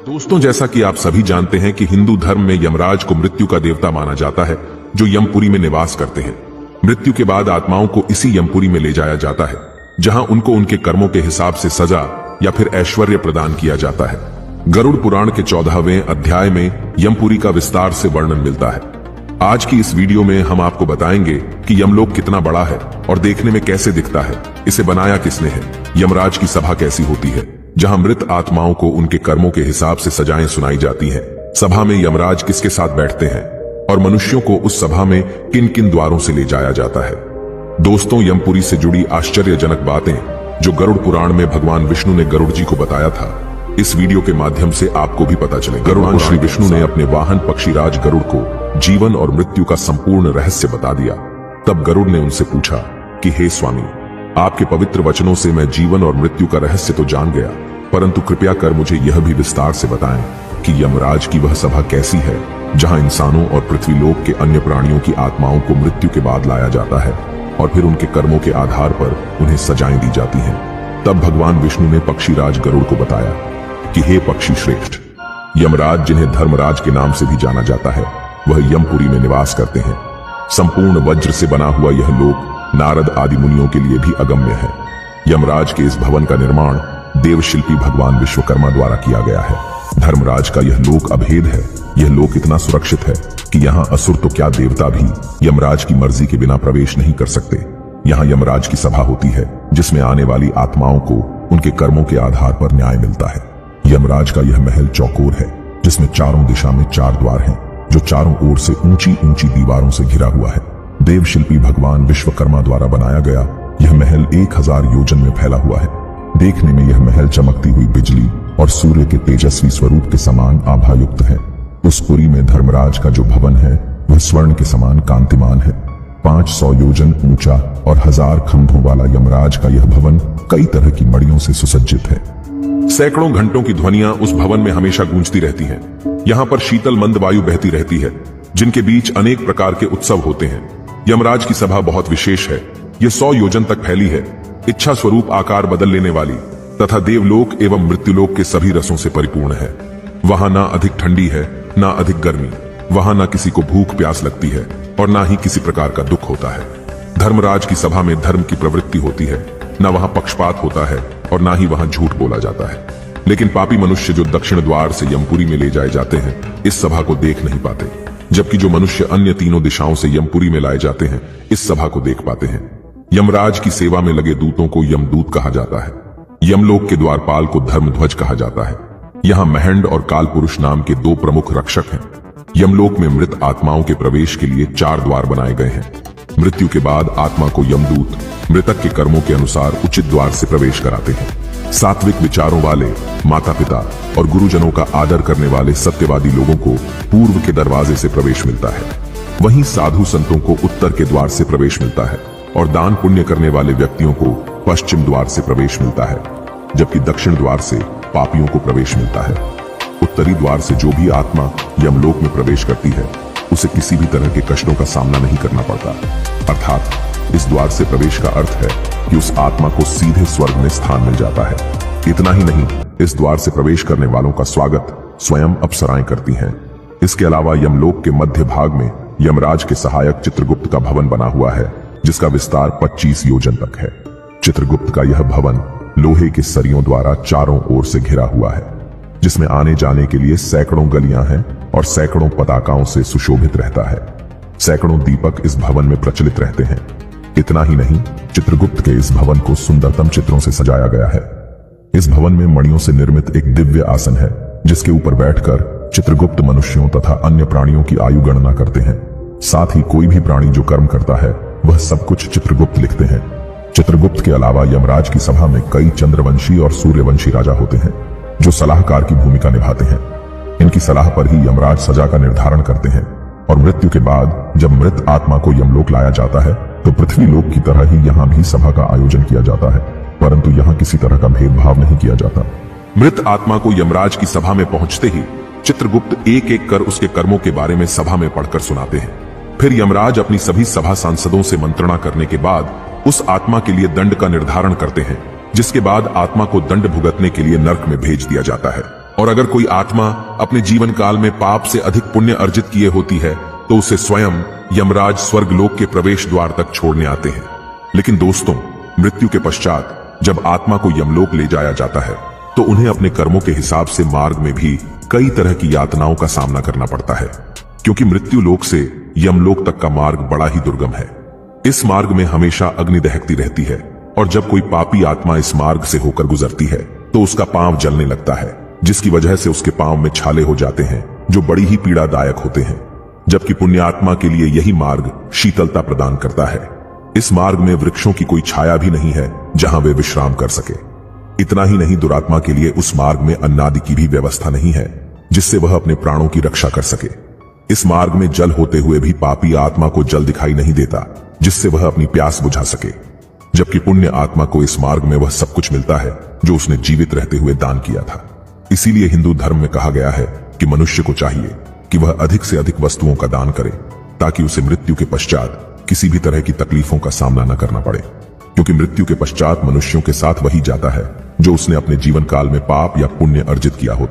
दोस्तों, जैसा कि आप सभी जानते हैं कि हिंदू धर्म में यमराज को मृत्यु का देवता माना जाता है, जो यमपुरी में निवास करते हैं। मृत्यु के बाद आत्माओं को इसी यमपुरी में ले जाया जाता है, जहां उनको उनके कर्मों के हिसाब से सजा या फिर ऐश्वर्य प्रदान किया जाता है। गरुड़ पुराण के 14वें अध्याय में यमपुरी का विस्तार से वर्णन मिलता है। आज की इस वीडियो में हम आपको बताएंगे कि यमलोक कितना बड़ा है और देखने में कैसे दिखता है, इसे बनाया किसने है, यमराज की सभा कैसी होती है, जहां मृत आत्माओं को उनके कर्मों के हिसाब से सजाएं सुनाई जाती हैं। सभा में यमराज किसके साथ बैठते हैं और मनुष्यों को उस सभा में किन किन द्वारों से ले जाया जाता है। दोस्तों, यमपुरी से जुड़ी आश्चर्यजनक बातें जो गरुड़ पुराण में भगवान विष्णु ने गरुड़ जी को बताया था, इस वीडियो के माध्यम से आपको भी पता चले। गरुड़ श्री विष्णु ने अपने वाहन पक्षीराज गरुड़ को जीवन और मृत्यु का संपूर्ण रहस्य बता दिया। तब गरुड़ ने उनसे पूछा कि हे स्वामी, आपके पवित्र वचनों से मैं जीवन और मृत्यु का रहस्य तो जान गया, परंतु कृपया कर मुझे यह भी विस्तार से बताएं कि यमराज की वह सभा कैसी है, जहां इंसानों और पृथ्वीलोक के अन्य प्राणियों की आत्माओं को मृत्यु के बाद लाया जाता है और फिर उनके कर्मों के आधार पर उन्हें सजाएं दी जाती हैं। तब भगवान विष्णु ने पक्षीराज गरुड़ को बताया कि हे पक्षी श्रेष्ठ, यमराज, जिन्हें धर्मराज के नाम से भी जाना जाता है, वह यमपुरी में निवास करते हैं। संपूर्ण वज्र से बना हुआ यह लोक नारद आदि मुनियों के लिए भी अगम्य है। यमराज के इस भवन का निर्माण देवशिल्पी भगवान विश्वकर्मा द्वारा किया गया है। धर्मराज का यह लोक अभेद है। यह लोक इतना सुरक्षित है कि यहाँ असुर तो क्या, देवता भी यमराज की मर्जी के बिना प्रवेश नहीं कर सकते। यहाँ यमराज की सभा होती है, जिसमें आने वाली आत्माओं को उनके कर्मों के आधार पर न्याय मिलता है। यमराज का यह महल चौकोर है, जिसमें चारों दिशा में 4 द्वार हैं, जो चारों ओर से ऊंची ऊंची दीवारों से घिरा हुआ है। देवशिल्पी भगवान विश्वकर्मा द्वारा बनाया गया यह महल 1000 योजन में फैला हुआ है। देखने में यह महल चमकती हुई बिजली और सूर्य के तेजस्वी स्वरूप के समान आभायुक्त है। उस पुरी में धर्मराज का जो भवन है वह स्वर्ण के समान कांतिमान है। 500 योजन ऊंचा और 1000 खंभों वाला यमराज का यह भवन कई तरह की मड़ियों से सुसज्जित है। सैकड़ों घंटों की ध्वनियां उस भवन में हमेशा गूंजती रहती हैं। यहाँ पर शीतल मंद वायु बहती रहती है, जिनके बीच अनेक प्रकार के उत्सव होते हैं। यमराज की सभा बहुत विशेष है। यह 100 योजन तक फैली है, इच्छा स्वरूप आकार बदल लेने वाली तथा देवलोक एवं मृत्युलोक के सभी रसों से परिपूर्ण है। वहां ना अधिक ठंडी है, ना अधिक गर्मी। वहां ना किसी को भूख प्यास लगती है और ना ही किसी प्रकार का दुख होता है। धर्मराज की सभा में धर्म की प्रवृत्ति होती है। ना वहां पक्षपात होता है और ना ही वहां झूठ बोला जाता है। लेकिन पापी मनुष्य जो दक्षिण द्वार से यमपुरी में ले जाए जाते हैं, इस सभा को देख नहीं पाते, जबकि जो मनुष्य अन्य तीनों दिशाओं से यमपुरी में लाए जाते हैं, इस सभा को देख पाते हैं। यमराज की सेवा में लगे दूतों को यमदूत कहा जाता है। यमलोक के द्वारपाल को धर्मध्वज कहा जाता है। यहाँ महंड और कालपुरुष नाम के 2 प्रमुख रक्षक हैं। यमलोक में मृत आत्माओं के प्रवेश के लिए 4 द्वार बनाए गए हैं। मृत्यु के बाद आत्मा को यमदूत मृतक के कर्मों के अनुसार उचित द्वार से प्रवेश कराते हैं। सात्विक विचारों वाले माता पिता और गुरुजनों का आदर करने वाले सत्यवादी लोगों को पूर्व के दरवाजे से प्रवेश मिलता है। वहीं साधु संतों को उत्तर के द्वार से प्रवेश मिलता है और दान पुण्य करने वाले व्यक्तियों को पश्चिम द्वार से प्रवेश मिलता है, जबकि दक्षिण द्वार से पापियों को प्रवेश मिलता है। उत्तरी द्वार से जो भी आत्मा यमलोक में प्रवेश करती है, उसे किसी भी तरह के कष्टों का सामना नहीं करना पड़ता। अर्थात इस द्वार से प्रवेश का अर्थ है कि उस आत्मा को सीधे स्वर्ग में स्थान मिल जाता है। इतना ही नहीं, इस द्वार से प्रवेश करने वालों का स्वागत स्वयं अप्सराएं करती हैं। इसके अलावा यमलोक के मध्य भाग में यमराज के सहायक चित्रगुप्त का भवन बना हुआ है, जिसका विस्तार 25 योजन तक है। चित्रगुप्त का यह भवन लोहे के सरियों द्वारा चारों ओर से घिरा हुआ है, जिसमें आने जाने के लिए सैकड़ों गलियां हैं और सैकड़ों पताकाओं से सुशोभित रहता है। सैकड़ों दीपक इस भवन में प्रचलित रहते हैं। इतना ही नहीं, चित्रगुप्त के इस भवन को सुंदरतम चित्रों से सजाया गया है। इस भवन में मणियों से निर्मित एक दिव्य आसन है, जिसके ऊपर बैठकर चित्रगुप्त मनुष्यों तथा अन्य प्राणियों की आयु गणना करते हैं। साथ ही कोई भी प्राणी जो कर्म करता है, वह सब कुछ चित्रगुप्त लिखते हैं। चित्रगुप्त के अलावा यमराज की सभा में कई चंद्रवंशी और सूर्यवंशी राजा होते हैं, जो सलाहकार की भूमिका निभाते हैं। इनकी सलाह पर ही यमराज सजा का निर्धारण करते हैं और मृत्यु के बाद जब मृत आत्मा को यमलोक लाया जाता है, तो पृथ्वी लोक की तरह ही यहाँ भी सभा का आयोजन किया जाता है, परंतु यहाँ किसी तरह का भेदभाव नहीं किया जाता। मृत आत्मा को यमराज की सभा में पहुंचते ही चित्रगुप्त एक एक कर उसके कर्मों के बारे में सभा में पढ़कर सुनाते हैं। फिर यमराज अपनी सभी सभा सांसदों से मंत्रणा करने के बाद उस आत्मा के लिए दंड का निर्धारण करते हैं, जिसके बाद आत्मा को दंड भुगतने के लिए नर्क में भेज दिया जाता है। और अगर कोई आत्मा अपने जीवन काल में पाप से अधिक पुण्य अर्जित किए होती है तो उसे स्वयं यमराज स्वर्गलोक के प्रवेश द्वार तक छोड़ने आते हैं। लेकिन दोस्तों, मृत्यु के पश्चात जब आत्मा को यमलोक ले जाया जाता है तो उन्हें अपने कर्मों के हिसाब से मार्ग में भी कई तरह की यातनाओं का सामना करना पड़ता है, क्योंकि मृत्यु लोक से यमलोक तक का मार्ग बड़ा ही दुर्गम है। इस मार्ग में हमेशा अग्नि दहकती रहती है और जब कोई पापी आत्मा इस मार्ग से होकर गुजरती है तो उसका पांव जलने लगता है, जिसकी वजह से उसके पांव में छाले हो जाते हैं जो बड़ी ही पीड़ादायक होते हैं। जबकि पुण्यात्मा के लिए यही मार्ग शीतलता प्रदान करता है। इस मार्ग में वृक्षों की कोई छाया भी नहीं है जहां वे विश्राम कर सके। इतना ही नहीं, दुरात्मा के लिए उस मार्ग में अन्नादि की भी व्यवस्था नहीं है जिससे वह अपने प्राणों की रक्षा कर सके। इस मार्ग में जल होते हुए भी पापी आत्मा को जल दिखाई नहीं देता जिससे वह अपनी प्यास बुझा सके, जबकि पुण्य आत्मा को इस मार्ग में वह सब कुछ मिलता है जो उसने जीवित रहते हुए दान किया था। इसीलिए हिंदू धर्म में कहा गया है कि मनुष्य को चाहिए कि वह अधिक से अधिक वस्तुओं का दान करे ताकि उसे मृत्यु के पश्चात किसी भी तरह की तकलीफों का सामना न करना पड़े, क्योंकि मृत्यु के पश्चात मनुष्यों के साथ वही जाता है जो उसने अपने जीवन काल में पाप या पुण्य अर्जित किया होता है।